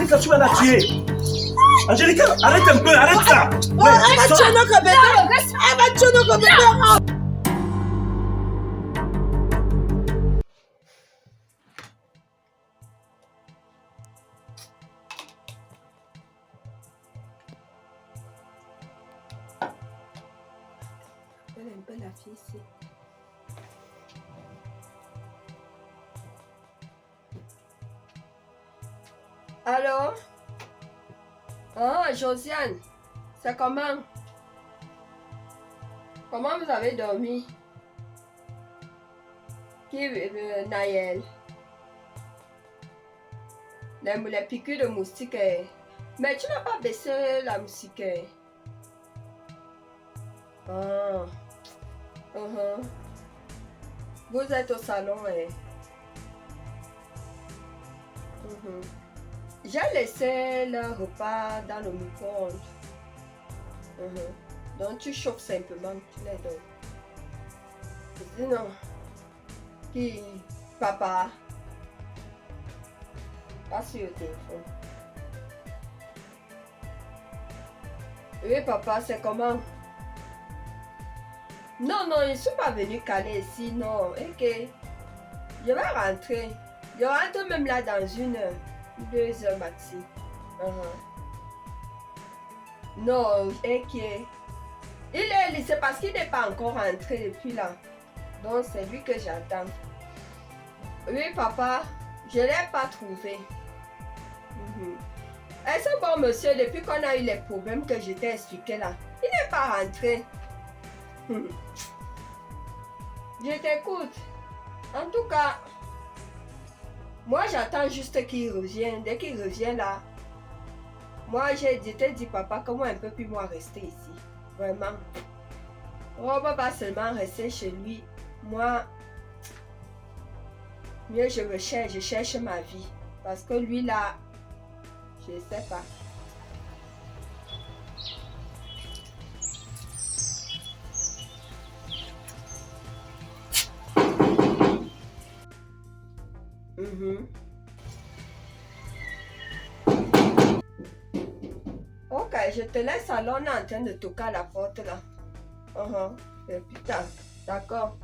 Angelica, tu vas la tuer. Angelica, arrête un peu, arrête ça. Oh, elle va tuer notre bébé. Elle va tuer notre bébé. Elle est un peu la fille ici. Allô? Ah, Josiane, c'est comment? Comment vous avez dormi? Qui Naël? Les piqûres de moustiques. Mais tu n'as pas baissé la musique. Ah. Vous êtes au salon. J'ai laissé le repas dans le micro-ondes. Donc tu chauffes simplement, tu les donnes. Sinon, qui? Papa? Pas sur le téléphone. Oui, papa, c'est comment? Non, je ne suis pas venue caler ici, non. Ok. Je vais rentrer. Je rentre même là dans 1 heure. 2 heures maxi. Non, ok. C'est parce qu'il n'est pas encore rentré depuis là. Donc c'est lui que j'attends. Oui, papa, je ne l'ai pas trouvé. Et ce bon monsieur, depuis qu'on a eu les problèmes que je t'ai expliqué là, il n'est pas rentré. Je t'écoute. En tout cas, moi j'attends juste qu'il revienne. Dès qu'il revient là, moi je t'ai dit papa comment un peu plus moi rester ici. Vraiment. On va pas seulement rester chez lui. Moi, mieux je cherche ma vie. Parce que lui là, je sais pas. Ok, je te laisse alors, on est en train de toquer à la porte là. Et putain, d'accord.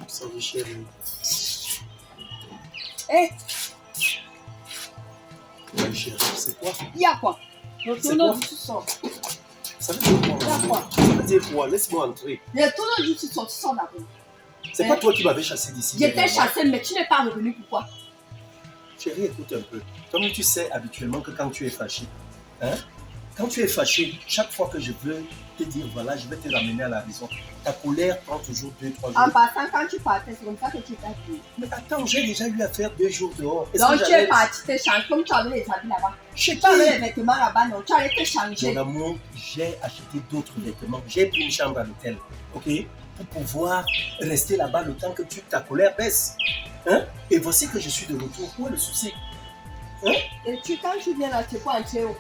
Salut chérie. Hé, Oui chérie, c'est quoi? il y a quoi? Retourne du sous-sol. Ça veut dire quoi? Il y a quoi? Ça veut dire quoi? Laisse-moi entrer. Retourne du sous-sol, tu sors d'abord. C'est pas toi qui m'avais chassé d'ici. Je t'ai chassé, mais tu n'es pas revenu, pourquoi? Chérie, écoute un peu. Comme tu sais habituellement que quand tu es fâché, quand tu es fâché, chaque fois que je veux te dire, voilà, je vais te ramener à la maison, ta colère prend toujours 2-3 jours. En passant, quand tu partais, c'est comme ça que tu t'as dit. Mais attends, j'ai déjà eu à faire 2 jours dehors. Donc tu es parti te changer, comme tu avais les habits là-bas. Je Tu avais les vêtements là-bas, non, tu allais te changer. Mon amour, j'ai acheté d'autres vêtements. J'ai pris une chambre à l'hôtel, ok? Pour pouvoir rester là-bas le temps que ta colère baisse. Et voici que je suis de retour. Où est le souci? Et quand tu viens là, tu peux entrer où?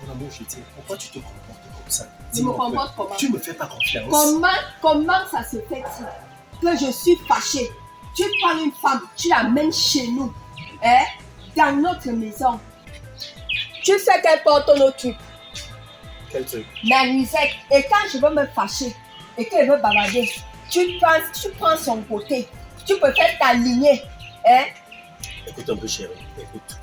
Mon amour, je dis, pourquoi tu te comportes comme ça? Je me comporte comment? Tu me fais pas confiance. Comment ça se fait-il que je suis fâchée? Tu prends une femme, tu l'amènes chez nous, dans notre maison. Tu sais qu'elle porte nos trucs. Quel truc? La nuisette. Et quand je veux me fâcher et qu'elle veut bavarder, tu prends son côté. Tu peux faire ta lignée. Écoute un peu, chérie. Écoute.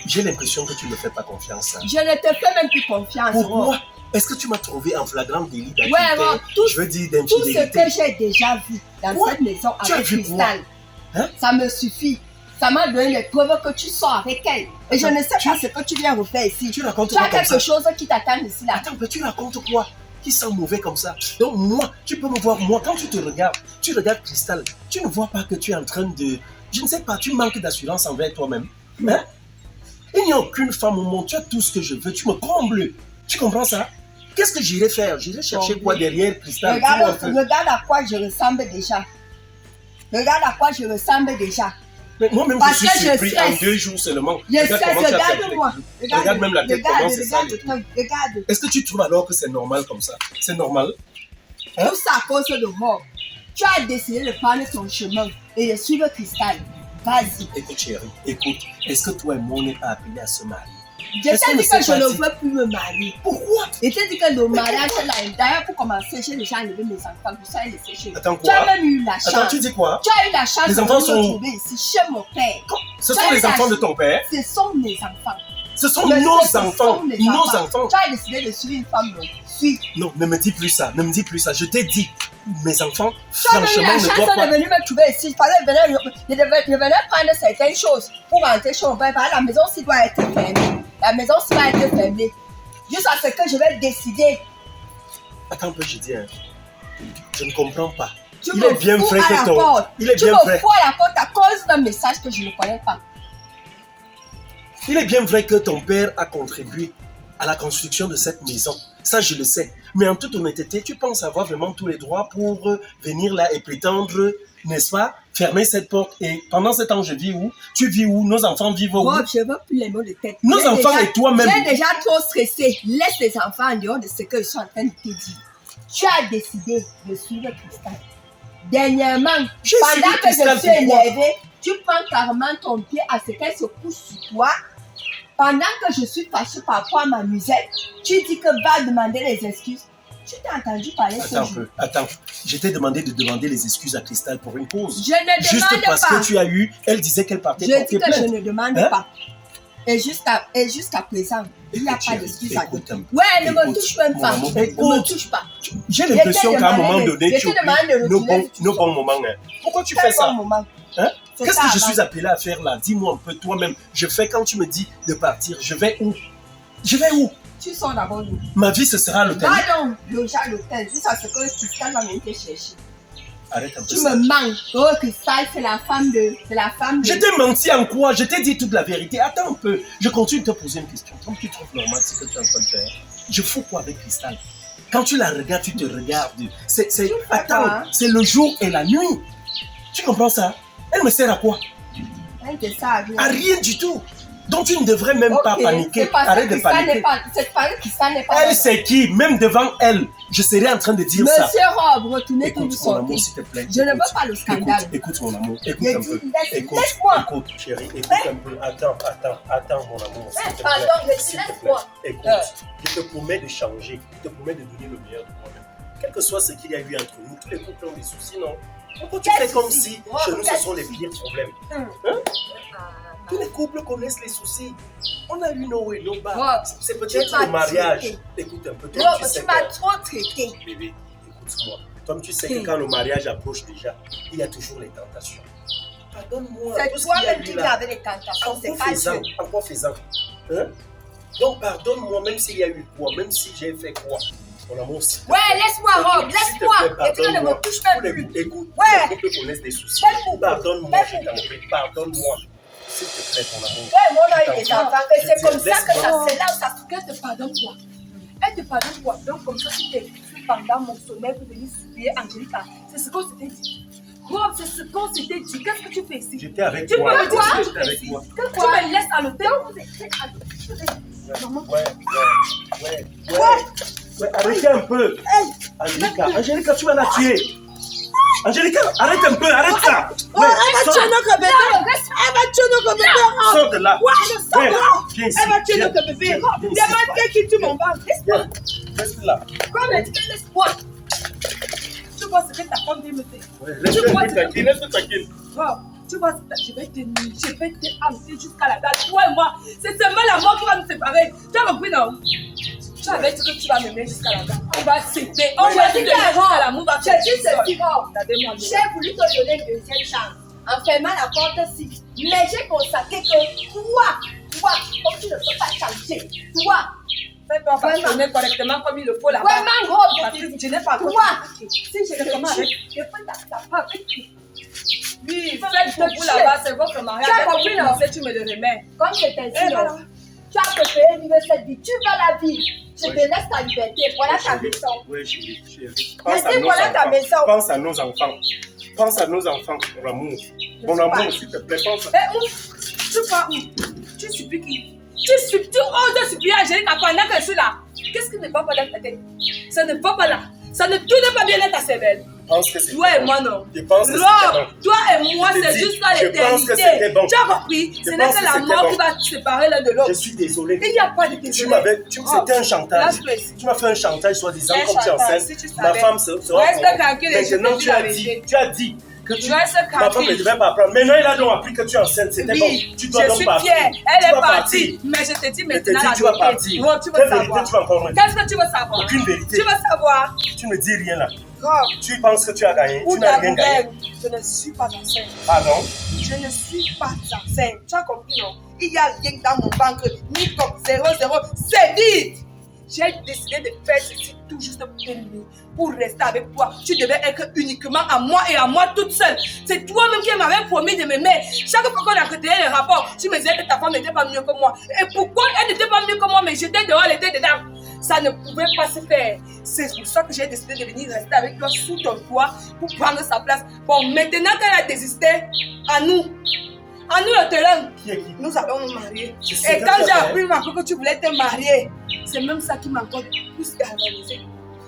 J'ai l'impression que tu ne me fais pas confiance. Je ne te fais même plus confiance. Pourquoi? Est-ce que tu m'as trouvé en flagrant délit d'adultère? Ouais, je veux dire tout ce d'infidélité. que j'ai déjà vu dans cette maison avec Cristal, ça me suffit. Ça m'a donné les preuves que tu sors avec elle. Et je ne sais pas ce que tu viens refaire ici. Tu racontes tu as quoi comme quelque ça? chose qui t'attend ici là. Attends, mais tu racontes quoi? Qui sent mauvais comme ça? Donc moi, tu peux me voir, moi, quand tu te regardes, tu regardes Cristal, tu ne vois pas que tu es en train de... Je ne sais pas, tu manques d'assurance envers toi-même. Il n'y a aucune femme au monde, tu as tout ce que je veux, tu me combles. Tu comprends ça? Qu'est-ce que j'irai faire? J'irai chercher quoi derrière Cristal? Regarde à quoi je ressemble déjà. Regarde à quoi je ressemble déjà. Mais moi-même, je suis surpris en 2 jours seulement. Regarde-moi. Regarde même la tête, comment c'est ça. Regarde. Est-ce que tu trouves alors que c'est normal comme ça? C'est normal? Tout ça à cause de moi. Tu as décidé de prendre ton chemin et de suivre Cristal. Vas-y. Écoute, chérie, écoute. Est-ce que toi et moi, on n'est pas appelés à se marier? Je t'ai dit que je ne veux plus me marier. Pourquoi? Je t'ai dit que le mariage, là, d'ailleurs, pour commencer, j'ai déjà enlevé mes enfants. Vous savez, les sécher. Attends, Tu as quoi? même eu la chance. Attends, tu dis quoi? Tu as eu la chance Les de enfants me sont où? retrouver ici, chez mon père. Ce sont les enfants de ton père? Ce sont mes enfants. Ce sont Je nos sais que ce enfants. sont mes Nos enfants. Tu as décidé de suivre une femme, non? Suis. Non, ne me dis plus ça. Ne me dis plus ça. Je t'ai dit, mes enfants, Tu as même eu franchement, la ne chance doivent de pas. venir me trouver ici. Il fallait venir, je devais prendre certaines choses pour rentrer chez mon père. La maison aussi doit être fermée. La maison aussi doit être fermée. Jusqu'à ce que je vais décider. Attends un peu, je dis. Hein. Je ne comprends pas. Tu Il me est bien fous vrai à que la ton. porte. Il est Tu bien me vrai. fous à la porte à cause d'un message que je ne connais pas. Il est bien vrai que ton père a contribué à la construction de cette maison. Ça, je le sais. Mais en toute honnêteté, tu penses avoir vraiment tous les droits pour venir là et prétendre, n'est-ce pas, fermer cette porte. Et pendant ce temps, je vis où? Tu vis où? Nos enfants vivent où? Moi, je ne veux plus les mots de tête. Nos J'ai enfants déjà- et toi-même. J'ai déjà trop stressé. Laisse les enfants en dehors de ce que je suis en train de te dire. Tu as décidé de suivre Cristal. Dernièrement, J'ai pendant suivi que Cristal, je suis pourquoi? énervée, tu prends carrément ton pied à ce qu'elle se couche sur toi. Pendant que je suis fâchée par rapport à ma musette, tu dis que va demander les excuses. Tu t'es entendu parler ce Attends un jour. peu, attends. Je t'ai demandé de demander les excuses à Cristal pour une cause. Je ne Juste demande parce pas. que tu as eu, elle disait qu'elle partait Je porter dis que je plainte. ne demande Hein? pas. Et jusqu'à présent, il n'y a Écoute, pas chérie, d'excuse à écoute donner. un peu. Ouais, ne me Écoute, touche même mon pas. amour, Ne me écoute. touche pas. J'ai l'impression Je t'ai qu'à un moment demandé donné, de- tu je t'ai demandé de oublies nos retirer bons tout moments. Hein. Pourquoi tu Quel fais ça? bon moment. Hein? C'est Qu'est-ce ça, que je avant. suis appelé à faire là? Dis-moi un peu toi-même. Je fais quand tu me dis de partir. Je vais où? Je vais où? Tu sors d'abord nous. Ma vie, ce sera à l'hôtel. Va donc loger à l'hôtel jusqu'à ce que Cristal va venir te chercher. Arrête un peu Tu ça. me manques. Oh, Cristal, c'est la femme de. C'est la femme de. Je t'ai menti en quoi? Je t'ai dit toute la vérité. Attends un peu. Je continue de te poser une question. Comme tu trouves normal ce que tu es en train de faire, je fous quoi avec Cristal? Quand tu la regardes, tu te regardes. Attends, quoi, hein? c'est le jour et la nuit. Tu comprends ça? Elle me sert à quoi? Elle te sert à rien. À rien du tout. Donc tu ne devrais même pas Ok, paniquer. c'est parce que Arrête de Cristal paniquer. n'est pas. C'est parce que Cristal n'est pas. Elle, là-bas. c'est qui? Même devant elle, je serais en train de dire ça. Monsieur Rob, retournez tout Écoute, vous mon amour, sortir. s'il te plaît. Je ne veux Écoute. pas le scandale. Écoute, mon amour. Écoute Je un dis, peu. Écoute, laisse-moi. écoute, chérie. Écoute un peu. Attends, mon amour. s'il te plaît. Pardon, je dis, S'il te plaît. laisse-moi. Écoute, je te promets de changer. Je te promets de donner le meilleur de moi-même. Quel que soit ce qu'il y a eu entre nous, tous les couples ont des soucis, non? Pourquoi tu Quel fais comme souci? si Oh, chez nous, quel ce sont les souci? pires problèmes? Hum. Hein? Tous les couples connaissent les soucis. On a eu nos hauts et nos bas. Rob, C'est tu peut-être m'as le mariage. traité. Écoute un peu. Toi, Rob, tu sais tu m'as que- trop traité. Bébé, écoute-moi. Toi, tu sais que quand le mariage approche déjà, il y a toujours les tentations. Pardonne-moi. C'est tout ce qu'il y a toi-même eu qui là. viens avec les tentations, c'est pas Dieu. En quoi faisant? Hein? Donc, pardonne-moi, même s'il y a eu quoi, même si j'ai fait quoi. Mon amour, s'il te Ouais, plaît. laisse-moi, Rob, S'il te laisse-moi. plaît, Et tu ne me pardonne-moi. touches Tous même les plus. couples, écoute, Ouais. tous les couples connaissent des soucis. Quel couple? Pardonne-moi, Quel je t'en couple? prie. Pardonne-moi. S'il te plaît, mon amour. Ouais, moi, là, il est enfant. Et Je c'est dis, comme ça que laisse-moi. ça, c'est là où ça se Elle te pardonne quoi? Elle te pardonne quoi? Donc comme ça, tu t'es pris pendant mon sommeil pour venir supplier Angélica. C'est ce qu'on s'était dit. Rob, c'est ce qu'on s'était dit. Qu'est-ce que tu fais ici? J'étais avec Tu toi. me dis ce que tu J'étais fais avec ici. toi. Que tu me laisses à l'hôtel? Ouais, arrêtez un peu. Angélica, tu vas la tuer. Angélica, arrête un peu, arrête ça. Ouais, sors, notre bébé! Elle va tuer notre bébé! sors de là. Ouais, viens ici. Elle va tuer notre bébé! Demande qui tue mon ventre! Laisse-moi! Reste là. Comme elle dit que laisse-moi! Tu vois ce que ta femme vient me faire? Ouais, laisse-le tranquille, laisse-le tranquille. Rob, tu vois, je vais te nuire, je vais te jusqu'à la dalle. Toi et moi, c'est seulement la mort qui va nous séparer. Tu as compris, non? Tu avais dit que tu vas me mettre jusqu'à la dalle. On va s'aider. On va Je dis s'aider que jusqu'à la mort. Je dis ceci, Rob. Regardez-moi. J'ai voulu te donner une deuxième chance en fermant la porte-ci. Mais j'ai constaté que toi, comme tu ne peux pas changer, toi, Fais-toi fonctionner correctement comme il le faut là-bas. vraiment, Rob, Patrick, je n'ai pas toi, compris. si je te Comment tue, avec? je peux t'attraper avec qui? Oui, faites pour vous là-bas, c'est votre mariage. Tu as compris, non? Tu me le remets. Comme je t'ai dit, Eh, voilà. tu as préféré vivre cette vie. Tu vas la vivre. Je te laisse ta liberté. Voilà ta maison. Oui, chérie. Mais dis, voilà ta maison. Pense à nos enfants. Pense à nos enfants, mon amour. Mon amour, s'il te plaît, pense à... Eh, où? Tu vas où? Tu supplies qui? Tu oses supplier Angélica pendant que je suis là. Qu'est-ce qui ne va pas dans ta tête? Ça ne va pas là. Ça ne tourne pas bien dans ta cervelle. pense que c'est Toi et bon. moi, non. Je pense que c'était Rob, bon. toi et moi, Je te c'est dis, juste ça je pense que c'était l'éternité. bon. Tu as compris? Je Ce n'est pense que que la c'était mort bon. qui va te séparer l'un de l'autre. Je suis désolé. Il n'y a pas de désolé. C'était un chantage. Lâche-moi ici. Tu m'as fait un chantage soi-disant Un comme tu es chantage, enceinte. si tu Ma savais. femme sera Reste pour- tranquille et je te Maintenant, dis tu la as vérité. dit que Reste ma femme ne tranquille. devait pas apprendre. Maintenant, il a donc appris que tu es enceinte. C'était bon. Oui, Tu dois je donc suis partir. fière. Tu Elle est vas partie. Mais je te dis Je te maintenant dis, la tu vas vérité. partir. Rob, tu veux Quelle vérité savoir? tu vas encore me dire? Qu'est-ce que tu veux savoir? Aucune vérité. Tu veux savoir? Tu ne dis rien là. Rob, Tu penses que tu as gagné. pour Tu n'as ta rien gagné. nouvelle, je ne suis pas enceinte. Pardon? Je ne suis pas enceinte. Tu as compris, non? Il n'y a rien dans mon banque, ni comme 0, c'est vide. J'ai décidé de faire ceci tout juste pour t'aimer, pour rester avec toi. Tu devais être uniquement à moi et à moi toute seule. C'est toi-même qui m'avais promis de m'aimer. Chaque fois qu'on a retiré les rapports, tu me disais que ta femme n'était pas mieux que moi. Et pourquoi elle n'était pas mieux que moi, mais j'étais dehors, elle était dedans? Ça ne pouvait pas se faire. C'est pour ça que j'ai décidé de venir rester avec toi sous ton toit pour prendre sa place. Bon, maintenant qu'elle a désisté, à nous le terrain, Qui est qui? nous allons nous marier. Je sais Et que quand tu j'ai as appris que tu voulais te marier, c'est même ça qui m'a encore plus galvanisé.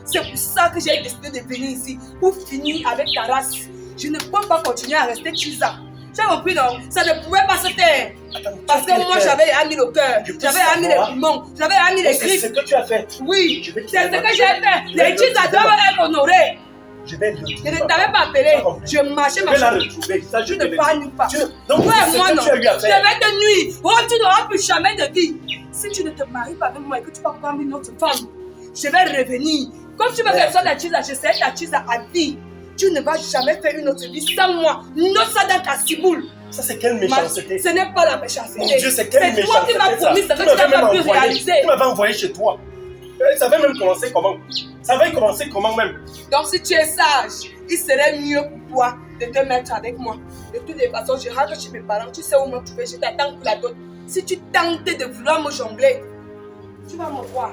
C'est pour ça que j'ai décidé de venir ici, pour finir avec ta race. Je ne peux pas continuer à rester Chisa. Tu as compris, non? Ça ne pouvait pas se faire. Attends, Parce tu as que moi, fait. j'avais mis le cœur, Je peux j'avais mis les savoir. poumons, j'avais mis les C'est griffes. ce que tu as fait. Oui, Je vais te c'est ce dire, que j'ai fait. je vais Les te Chisa dire, doivent être honorés. Je vais le Je ne t'avais pas appelé. Je marchais Je ma vais la chambre. retrouver. Ça, je Tu te ne le parles dis. pas. Donc, Ouais, c'est moi ce que non. tu as eu à Je faire. vais te nuire. Oh, tu n'auras plus jamais de vie. Si tu ne te maries pas avec moi et que tu vas prendre une autre femme, je vais revenir. Comme tu veux qu'elle soit la Chisa, je serai ta Chisa à vie. Tu ne vas jamais faire une autre vie sans moi. Note ça dans ta ciboule. Ça, c'est quelle méchanceté. Ce n'est pas la méchanceté. Mon Dieu, c'est quelle méchanceté. toi qui m'as promis ce que tu m'avais n'as pas même pu envoyé. réaliser. Tu m'avais envoyé chez toi. Ça avait même commencé comment? Ça avait commencé comment même? Donc si tu es sage, il serait mieux pour toi de te mettre avec moi. De toutes les façons, je rentre chez mes parents. Tu sais où me trouver, je t'attends pour la dot. Si tu tentes de vouloir me jongler, tu vas me voir.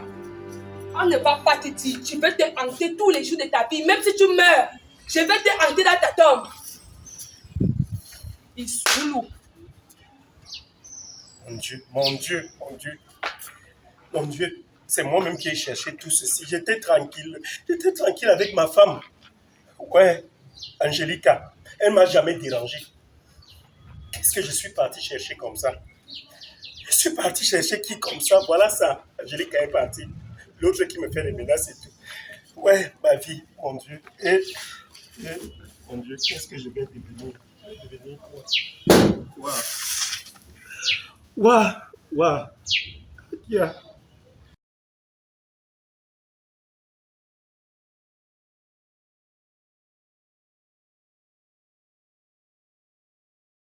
On ne va pas te dire. Tu veux te hanter tous les jours de ta vie. Même si tu meurs, je vais te hanter dans ta tombe. Il soulou. Mon Dieu, mon Dieu, mon Dieu. Mon Dieu, c'est moi-même qui ai cherché tout ceci. J'étais tranquille avec ma femme. Ouais, Angélica, elle m'a jamais dérangé. Qu'est-ce que je suis parti chercher comme ça? Je suis parti chercher qui comme ça? Voilà ça. Angélica est partie. L'autre qui me fait les menaces et tout. Ouais, ma vie, mon Dieu. Mon Dieu, qu'est-ce que je vais devenir? Je vais devenir quoi? Waouh. Waouh. Waouh.